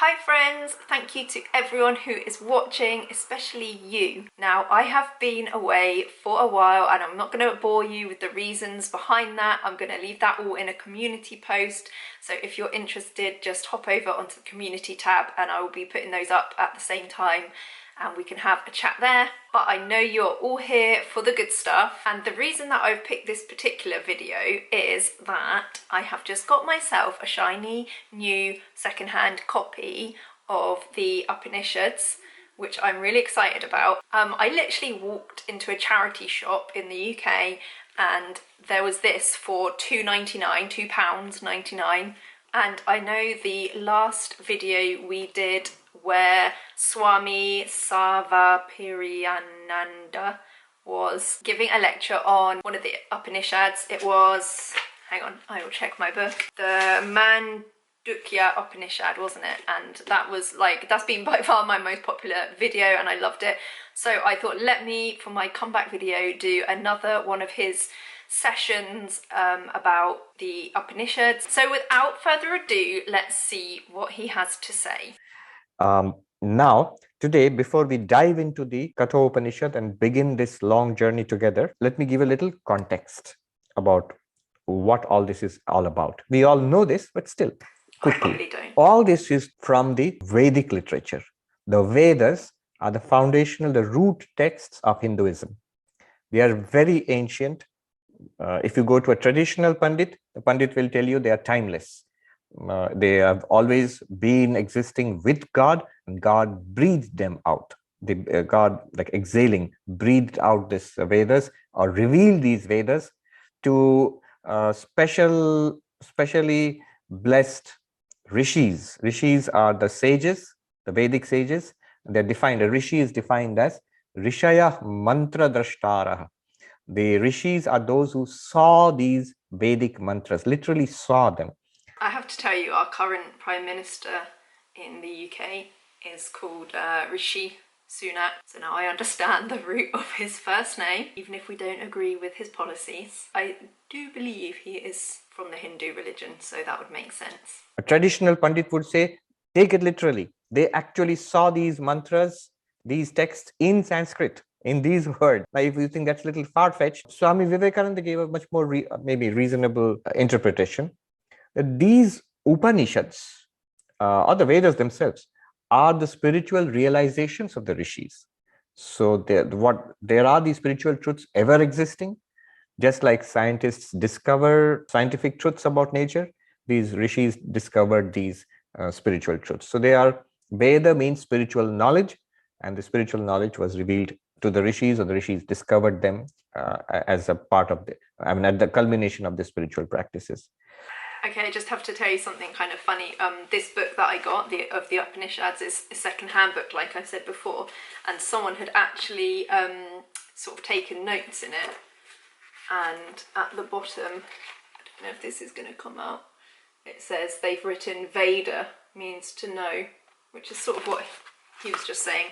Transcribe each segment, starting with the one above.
Hi friends, thank you to everyone who is watching, especially you. Now, I have been away for a while and I'm not going to bore you with the reasons behind that. I'm going to leave that all in a community post. So if you're interested, just hop over onto the community tab and I will be putting those up at the same time and we can have a chat there. But I know you're all here for the good stuff, and the reason that I've picked this particular video is that I have just got myself a shiny new secondhand copy of the Upanishads, which I'm really excited about. I literally walked into a charity shop in the UK and there was this for £2.99, £2.99, and I know the last video we did where Swami Sarvapriyananda was giving a lecture on one of the Upanishads. It was, hang on, I will check my book, the Mandukya Upanishad, wasn't it? And that was like, that's been by far my most popular video and I loved it. So I thought, let me, for my comeback video, do another one of his sessions about the Upanishads. So without further ado, let's see what he has to say. Now, today, before we dive into the Katha Upanishad and begin this long journey together, let me give a little context about what all this is all about. We all know this, but still, quickly. I really don't. All this is from the Vedic literature. The Vedas are the foundational, the root texts of Hinduism. They are very ancient. If you go to a traditional Pandit, the Pandit will tell you they are timeless. They have always been existing with God, and God breathed them out. God, like exhaling, breathed out this Vedas or revealed these Vedas to specially blessed rishis. Rishis are the sages, the Vedic sages. They're defined. A rishi is defined as Rishaya Mantra Drashtaraha. The rishis are those who saw these Vedic mantras, literally saw them. I have to tell you, our current Prime Minister in the UK is called Rishi Sunak. So now I understand the root of his first name, even if we don't agree with his policies. I do believe he is from the Hindu religion, so that would make sense. A traditional Pandit would say, take it literally. They actually saw these mantras, these texts in Sanskrit, in these words. Now, if you think that's a little far-fetched, Swami Vivekananda gave a much more maybe reasonable interpretation. These Upanishads, or the Vedas themselves, are the spiritual realizations of the rishis. So there are these spiritual truths ever existing, just like scientists discover scientific truths about nature. These rishis discovered these spiritual truths. So they are, Veda means spiritual knowledge, and the spiritual knowledge was revealed to the rishis, or the rishis discovered them as a part of at the culmination of the spiritual practices. Okay, I just have to tell you something kind of funny. This book that I got, of the Upanishads, is a second-hand book, like I said before, and someone had actually sort of taken notes in it. And at the bottom, I don't know if this is going to come out, it says they've written Veda means to know, which is sort of what he was just saying.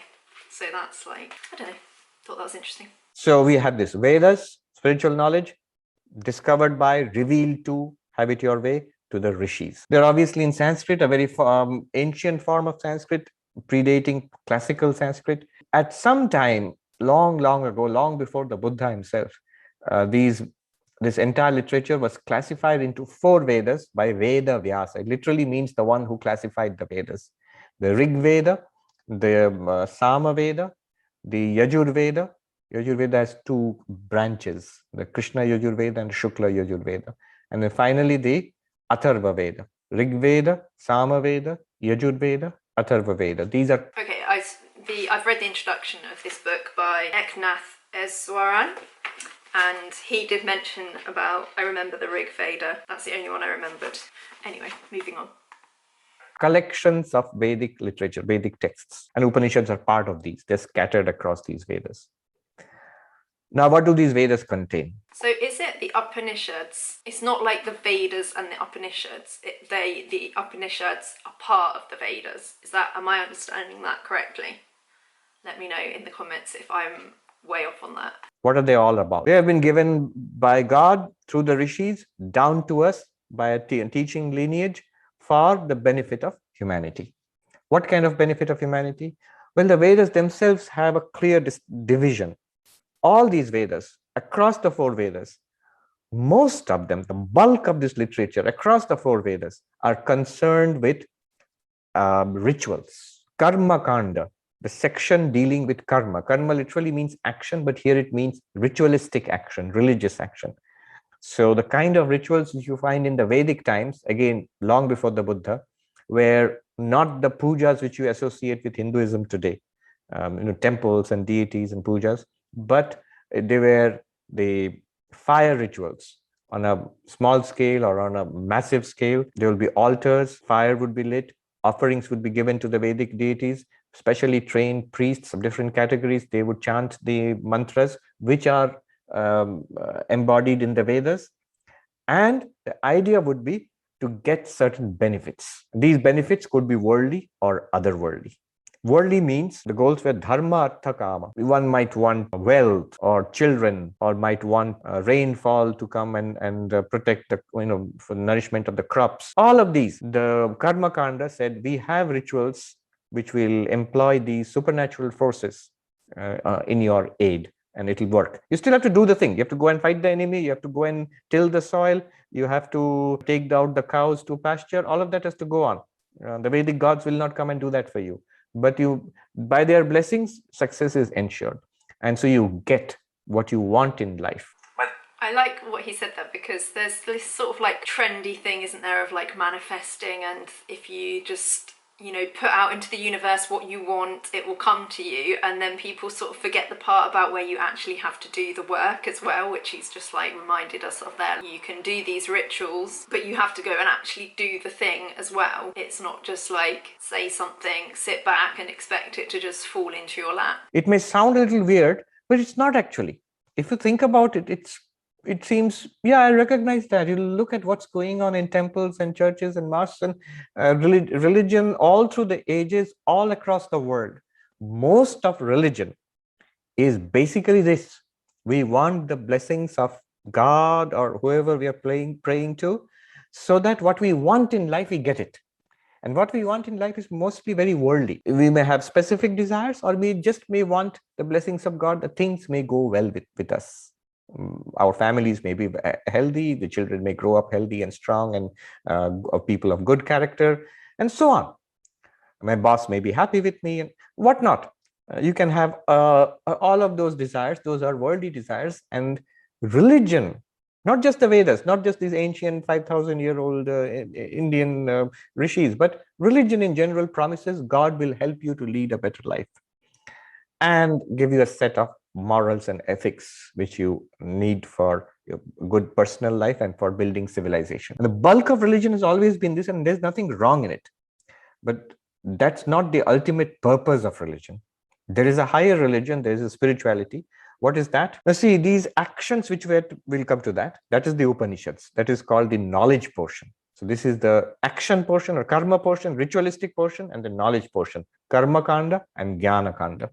So that's like, I don't know, thought that was interesting. So we have this Vedas, spiritual knowledge, discovered by, revealed to, have it your way, to the rishis. They're obviously in Sanskrit, a very ancient form of Sanskrit, predating classical Sanskrit. At some time, long ago, long before the Buddha himself, this entire literature was classified into 4 Vedas by Veda Vyasa. It literally means the one who classified the Vedas. The Rig Veda, the Sama Veda, the Yajur Veda. Yajur Veda has 2 branches, the Krishna Yajur Veda and Shukla Yajur Veda. And then finally the Atharva Veda. Rig Veda, Sama Veda, Yajur Veda, Atharva Veda. These are... Okay, I've read the introduction of this book by Eknath Eswaran, and he did mention about, I remember the Rig Veda. That's the only one I remembered. Anyway, moving on. Collections of Vedic literature, Vedic texts, and Upanishads are part of these. They're scattered across these Vedas. Now, what do these Vedas contain? So is it the Upanishads? It's not like the Vedas and the Upanishads. The Upanishads are part of the Vedas. Am I understanding that correctly? Let me know in the comments if I'm way off on that. What are they all about? They have been given by God through the rishis down to us by a teaching lineage for the benefit of humanity. What kind of benefit of humanity? Well, the Vedas themselves have a clear division. All these Vedas, across the 4 Vedas, most of them, the bulk of this literature across the 4 Vedas, are concerned with rituals. Karma Kanda, the section dealing with karma. Karma literally means action, but here it means ritualistic action, religious action. So the kind of rituals which you find in the Vedic times, again, long before the Buddha, were not the pujas which you associate with Hinduism today, temples and deities and pujas, but they were the fire rituals on a small scale or on a massive scale. There will be altars, fire would be lit, offerings would be given to the Vedic deities, specially trained priests of different categories. They would chant the mantras, which are embodied in the Vedas. And the idea would be to get certain benefits. These benefits could be worldly or otherworldly. Worldly means the goals were dharma, artha, kama. One might want wealth or children, or might want rainfall to come and protect the, for nourishment of the crops. All of these, the Karma Kanda said, we have rituals which will employ these supernatural forces in your aid, and it'll work. You still have to do the thing. You have to go and fight the enemy. You have to go and till the soil. You have to take out the cows to pasture. All of that has to go on. The Vedic gods will not come and do that for you. But you, by their blessings, success is ensured. And so you get what you want in life. I like what he said there, because there's this sort of like trendy thing, isn't there, of like manifesting, and if you just put out into the universe what you want, it will come to you. And then people sort of forget the part about where you actually have to do the work as well, which he's just like reminded us of there. You can do these rituals, but you have to go and actually do the thing as well. It's not just like say something, sit back and expect it to just fall into your lap. It may sound a little weird, but it's not actually. If you think about it, it seems, yeah, I recognize that. You look at what's going on in temples and churches and mosques and religion all through the ages, all across the world. Most of religion is basically this. We want the blessings of God or whoever we are praying to, so that what we want in life, we get it. And what we want in life is mostly very worldly. We may have specific desires, or we just may want the blessings of God. The things may go well with us. Our families may be healthy, the children may grow up healthy and strong and people of good character, and so on. My boss may be happy with me and whatnot. You can have all of those desires. Those are worldly desires. And religion, not just the Vedas, not just these ancient 5,000-year-old Indian rishis, but religion in general promises God will help you to lead a better life and give you a set of morals and ethics which you need for your good personal life and for building civilization. And the bulk of religion has always been this, and there's nothing wrong in it. But that's not the ultimate purpose of religion. There is a higher religion, there is a spirituality. What is that? Now see, these actions which we'll come to that is the Upanishads. That is called the knowledge portion. So this is the action portion or karma portion, ritualistic portion, and the knowledge portion, karma kanda and jnana kanda.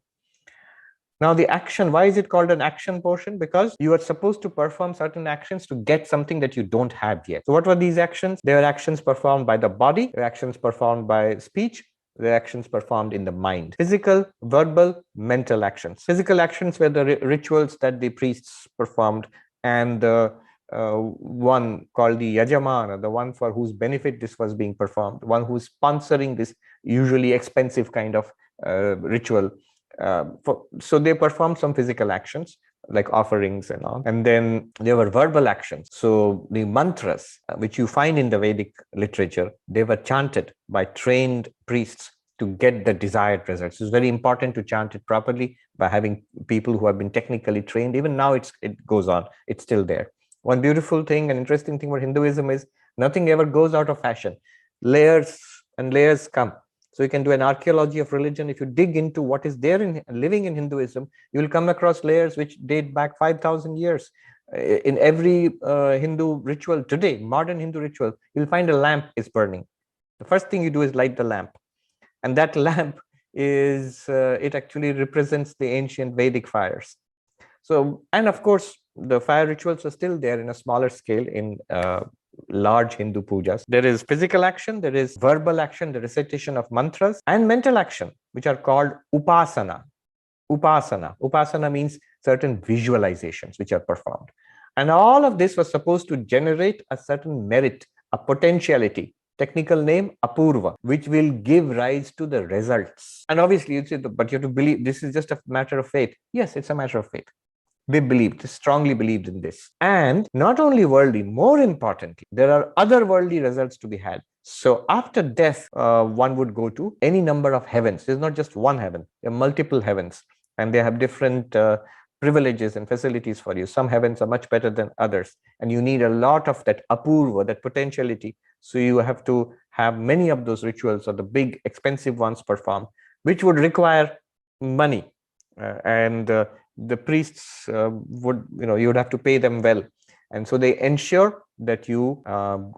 Now the action, why is it called an action portion? Because you are supposed to perform certain actions to get something that you don't have yet. So what were these actions? They were actions performed by the body, they were actions performed by speech, they were actions performed in the mind. Physical, verbal, mental actions. Physical actions were the rituals that the priests performed, and the one called the Yajamana, the one for whose benefit this was being performed, one who's sponsoring this usually expensive kind of ritual. So they performed some physical actions like offerings and all, and then there were verbal actions. So the mantras which you find in the Vedic literature, they were chanted by trained priests to get the desired results. It's very important to chant it properly by having people who have been technically trained. Even now it goes on, it's still there. One beautiful thing and interesting thing about Hinduism is nothing ever goes out of fashion. Layers and layers come. So you can do an archaeology of religion. If you dig into what is there in living in Hinduism, you will come across layers which date back 5,000 years. In every Hindu ritual today, modern Hindu ritual, you'll find a lamp is burning. The first thing you do is light the lamp. And that lamp is, it actually represents the ancient Vedic fires. So, and of course, the fire rituals are still there in a smaller scale in large Hindu pujas. There is physical action, there is verbal action, the recitation of mantras, and mental action, which are called upasana. Upasana means certain visualizations which are performed. And all of this was supposed to generate a certain merit, a potentiality. Technical name apurva, which will give rise to the results. And obviously, but you have to believe this is just a matter of faith. Yes, it's a matter of faith. They strongly believed in this. And not only worldly, more importantly, there are other worldly results to be had. So after death, one would go to any number of heavens. There's not just one heaven, there are multiple heavens, and they have different privileges and facilities for you. Some heavens are much better than others, and you need a lot of that apurva, that potentiality. So you have to have many of those rituals or the big expensive ones performed, which would require money. And the priests would, you would have to pay them well. And so they ensure that you,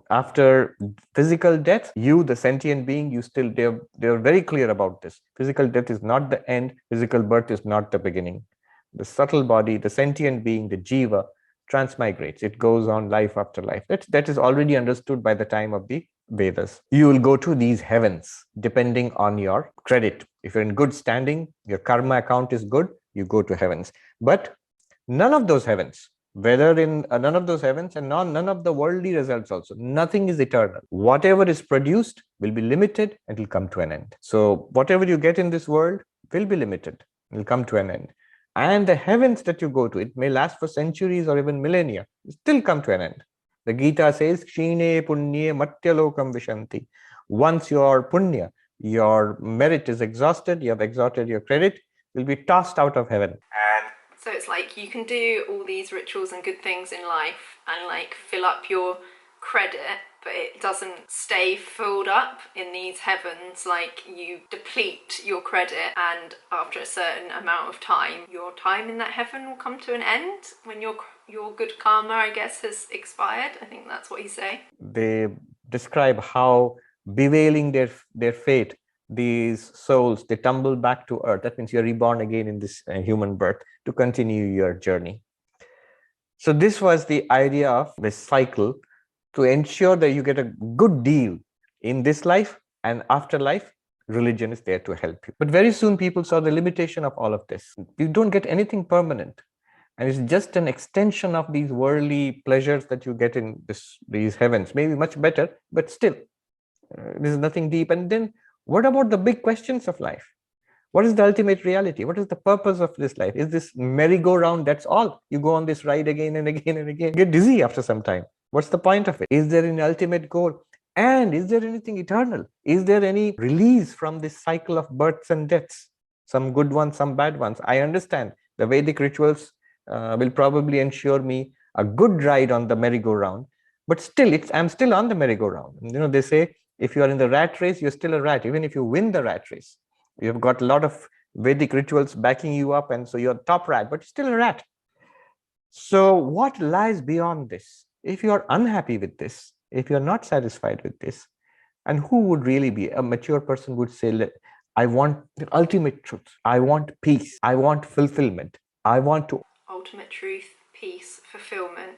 after physical death, you, the sentient being, they're very clear about this. Physical death is not the end. Physical birth is not the beginning. The subtle body, the sentient being, the jiva, transmigrates. It goes on life after life. That is already understood by the time of the Vedas. You will go to these heavens depending on your credit. If you're in good standing, your karma account is good, you go to heavens. But none of those heavens, whether in none of those heavens and none of the worldly results also, nothing is eternal. Whatever is produced will be limited and will come to an end. So whatever you get in this world will be limited, will come to an end. And the heavens that you go to, it may last for centuries or even millennia, still come to an end. The Gita says, Kshine punye matyalokam vishanti. Once your punya, your merit is exhausted, you have exhausted your credit, you'll be tossed out of heaven. And so it's like you can do all these rituals and good things in life and like fill up your credit, but it doesn't stay filled up in these heavens. Like you deplete your credit, and after a certain amount of time, your time in that heaven will come to an end when your good karma, I guess, has expired. I think that's what he's saying. They describe how bewailing their fate, these souls, they tumble back to earth. That means you're reborn again in this human birth to continue your journey. So this was the idea of this cycle, to ensure that you get a good deal in this life, and afterlife, religion is there to help you. But very soon people saw the limitation of all of this. You don't get anything permanent. And it's just an extension of these worldly pleasures that you get in these heavens. Maybe much better, but still, this is nothing deep. And then what about the big questions of life? What is the ultimate reality? What is the purpose of this life? Is this merry-go-round? That's all. You go on this ride again and again and again. Get dizzy after some time. What's the point of it? Is there an ultimate goal? And is there anything eternal? Is there any release from this cycle of births and deaths? Some good ones, some bad ones. I understand the Vedic rituals will probably ensure me a good ride on the merry-go-round, but still, I'm still on the merry-go-round. They say if you are in the rat race, you're still a rat, even if you win the rat race. You've got a lot of Vedic rituals backing you up, and so you're top rat, but you're still a rat. So what lies beyond this? If you are unhappy with this, if you're not satisfied with this, and who would really be? A mature person would say, I want the ultimate truth. I want peace. I want fulfillment. I want to ultimate truth, peace, fulfillment,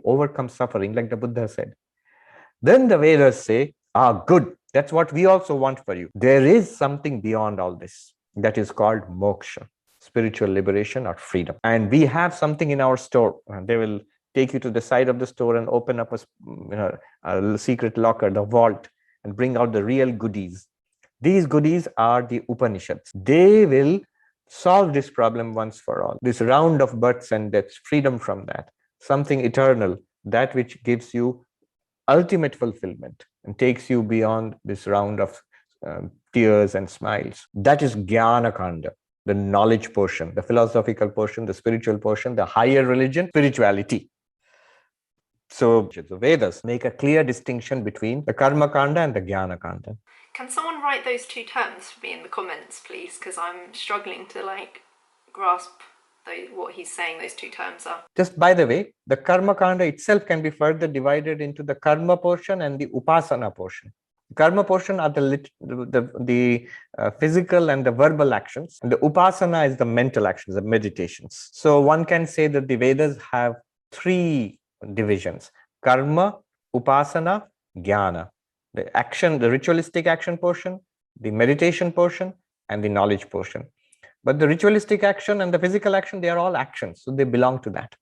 overcome suffering, like the Buddha said. Then the Vedas say, good. That's what we also want for you. There is something beyond all this that is called moksha, spiritual liberation or freedom. And we have something in our store. They will take you to the side of the store and open up a secret locker, the vault, and bring out the real goodies. These goodies are the Upanishads. They will solve this problem once for all. This round of births and deaths, freedom from that, something eternal, that which gives you ultimate fulfillment and takes you beyond this round of tears and smiles. That is Jnana Kanda, the knowledge portion, the philosophical portion, the spiritual portion, the higher religion, spirituality. So the Vedas make a clear distinction between the Karma Kanda and the Jnana Kanda. Can someone write those two terms for me in the comments, please? Because I'm struggling to grasp what he's saying those two terms are. Just by the way, the Karma Kanda itself can be further divided into the Karma portion and the Upasana portion. The Karma portion are the physical and the verbal actions, and the Upasana is the mental actions, the meditations. So one can say that the Vedas have three divisions: karma, upasana, jnana. The action, the ritualistic action portion, the meditation portion, and the knowledge portion. But the ritualistic action and the physical action, they are all actions. So they belong to that,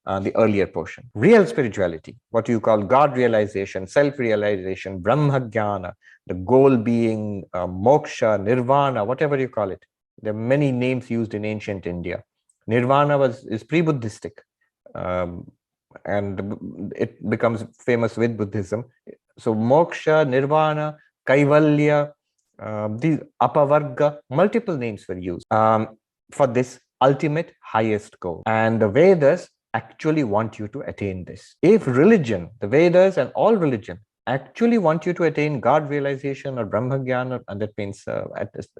the earlier portion. Real spirituality, what you call God realization, self-realization, Brahma Jnana, the goal being moksha, nirvana, whatever you call it. There are many names used in ancient India. Nirvana is pre-Buddhistic, and it becomes famous with Buddhism. So moksha, nirvana, kaivalya, these apavarga, multiple names were used for this ultimate highest goal. And the Vedas actually want you to attain this. If religion, the Vedas and all religion actually want you to attain God realization or Brahma Jnana, and that means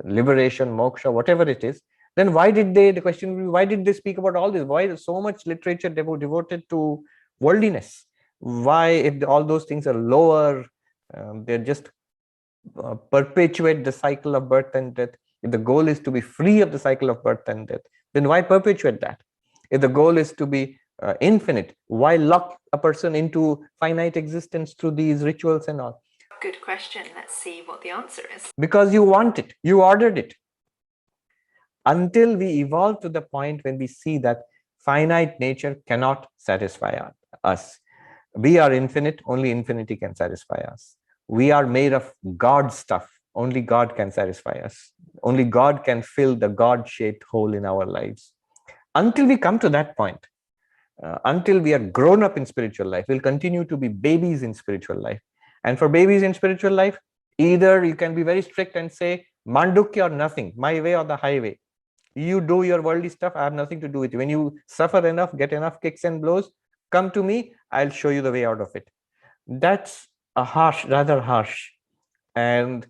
liberation, moksha, whatever it is, then why did they, the question will be, why did they speak about all this? Why is so much literature devoted to worldliness? Why, if all those things are lower, they're just perpetuate the cycle of birth and death. If the goal is to be free of the cycle of birth and death, then why perpetuate that? If the goal is to be infinite, why lock a person into finite existence through these rituals and all? Good question. Let's see what the answer is. Because you want it, you ordered it. Until we evolve to the point when we see that finite nature cannot satisfy us. We are infinite, only infinity can satisfy us. We are made of God stuff, only God can satisfy us. Only God can fill the God-shaped hole in our lives. Until we come to that point, until we are grown up in spiritual life, we'll continue to be babies in spiritual life. And for babies in spiritual life, either you can be very strict and say, Mandukya or nothing, my way or the highway. You do your worldly stuff, I have nothing to do with you. When you suffer enough, get enough kicks and blows, come to me, I'll show you the way out of it. That's a harsh, rather harsh. And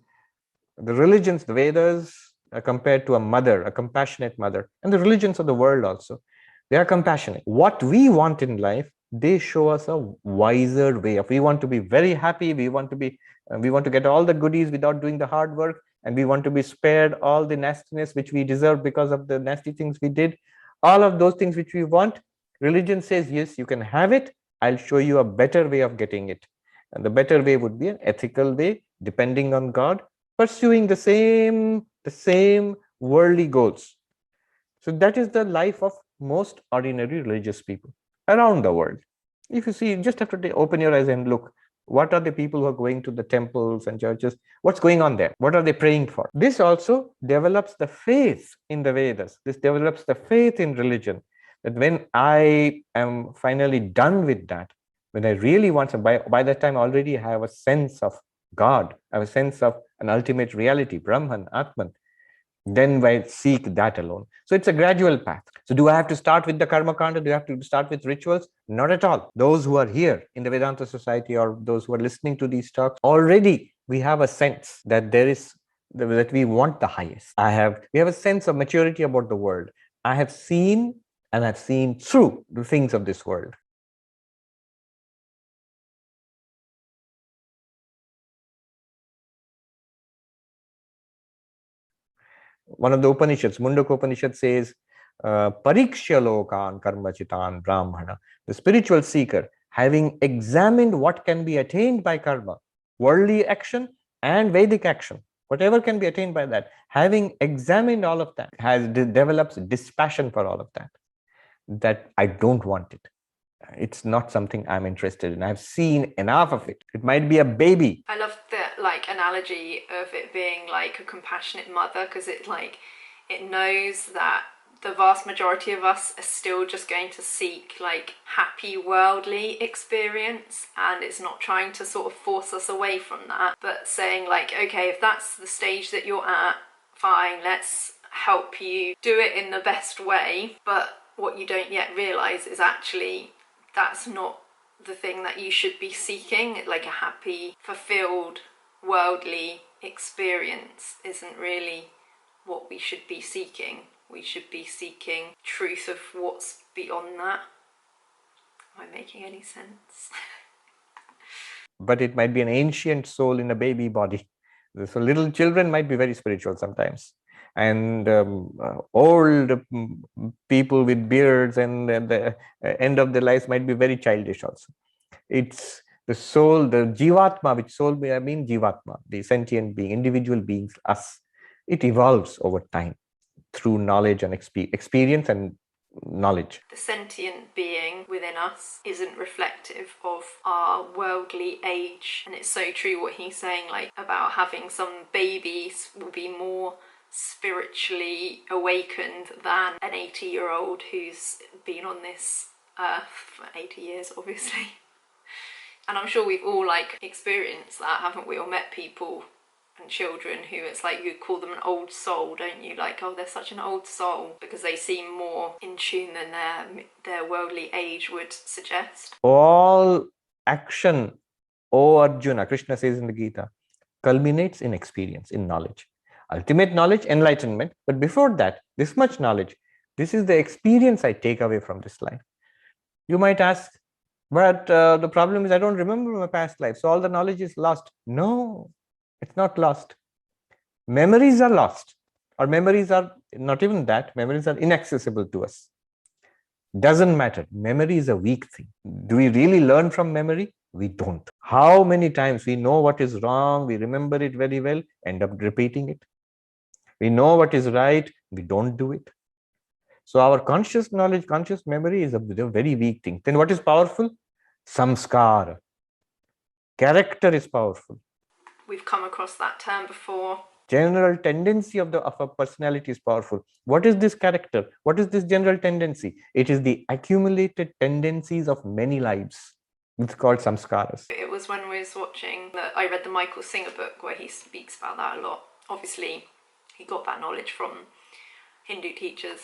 the religions, the Vedas, are compared to a mother, a compassionate mother, and the religions of the world also. They are compassionate. What we want in life, they show us a wiser way of. We want to be very happy. We want to get all the goodies without doing the hard work, and we want to be spared all the nastiness which we deserve because of the nasty things we did. All of those things which we want, religion says, yes, you can have it. I'll show you a better way of getting it. And the better way would be an ethical way, depending on God, pursuing the same worldly goals. So that is the life of most ordinary religious people around the world. If you see, you just have to open your eyes and look. What are the people who are going to the temples and churches? What's going on there? What are they praying for? This also develops the faith in the Vedas. This develops the faith in religion. That when I am finally done with that, when I really want to, by that time already I have a sense of God, I have a sense of an ultimate reality, Brahman, Atman, then I seek that alone. So it's a gradual path. So do I have to start with the karma kanda? Do I have to start with rituals? Not at all. Those who are here in the Vedanta Society or those who are listening to these talks, already we have a sense that that we want the highest. We have a sense of maturity about the world. I have seen and I've seen through the things of this world. One of the Upanishads, Mundaka Upanishad says, Parikshya lokan karmachitan brahmana. The spiritual seeker, having examined what can be attained by karma, worldly action and Vedic action, whatever can be attained by that, having examined all of that, develops dispassion for all of that. That I don't want it. It's not something I'm interested in. I've seen enough of it. It might be a baby. I love the analogy of it being like a compassionate mother, because it knows that the vast majority of us are still just going to seek happy worldly experience, and it's not trying to sort of force us away from that, but saying okay, if that's the stage that you're at, fine, let's help you do it in the best way. But what you don't yet realize is actually that's not the thing that you should be seeking. A happy, fulfilled, worldly experience isn't really what we should be seeking. We should be seeking truth of what's beyond that. Am I making any sense? But it might be an ancient soul in a baby body. So little children might be very spiritual sometimes. And old people with beards and at the end of their lives might be very childish also. It's the soul, the jivatma, which soul may I mean jivatma, the sentient being, individual beings, us. It evolves over time through knowledge and experience and knowledge. The sentient being within us isn't reflective of our worldly age. And it's so true what he's saying, like about having some babies will be more spiritually awakened than an 80-year-old who's been on this earth for 80 years, obviously. And I'm sure we've all like experienced that, haven't we? Or met people and children who it's like you call them an old soul, don't you? Like, oh, they're such an old soul, because they seem more in tune than their worldly age would suggest. All action, O Arjuna, Krishna says in the Gita, culminates in experience, in knowledge. Ultimate knowledge, enlightenment. But before that, this much knowledge, this is the experience I take away from this life. You might ask, but the problem is I don't remember my past life, so all the knowledge is lost. No, it's not lost. Memories are lost, or memories are not even that, memories are inaccessible to us. Doesn't matter. Memory is a weak thing. Do we really learn from memory? We don't. How many times we know what is wrong, we remember it very well, end up repeating it. We know what is right, we don't do it. So our conscious knowledge, conscious memory is a very weak thing. Then what is powerful? Samskara. Character is powerful. We've come across that term before. General tendency of a personality is powerful. What is this character? What is this general tendency? It is the accumulated tendencies of many lives. It's called samskaras. It was when we was watching that I read the Michael Singer book where he speaks about that a lot. Obviously, he got that knowledge from Hindu teachers.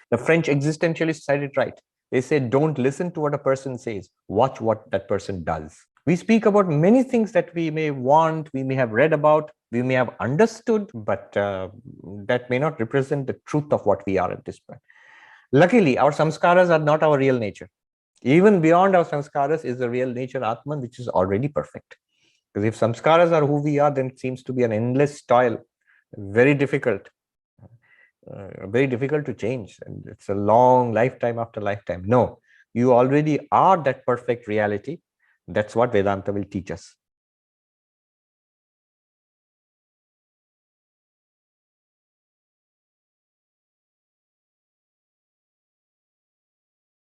The French existentialists said it right. They say, don't listen to what a person says, watch what that person does. We speak about many things that we may want, we may have read about, we may have understood, but that may not represent the truth of what we are at this point. Luckily, our samskaras are not our real nature. Even beyond our samskaras is the real nature, Atman, which is already perfect. Because if samskaras are who we are, then it seems to be an endless toil, very difficult to change. And it's a long lifetime after lifetime. No, you already are that perfect reality. That's what Vedanta will teach us.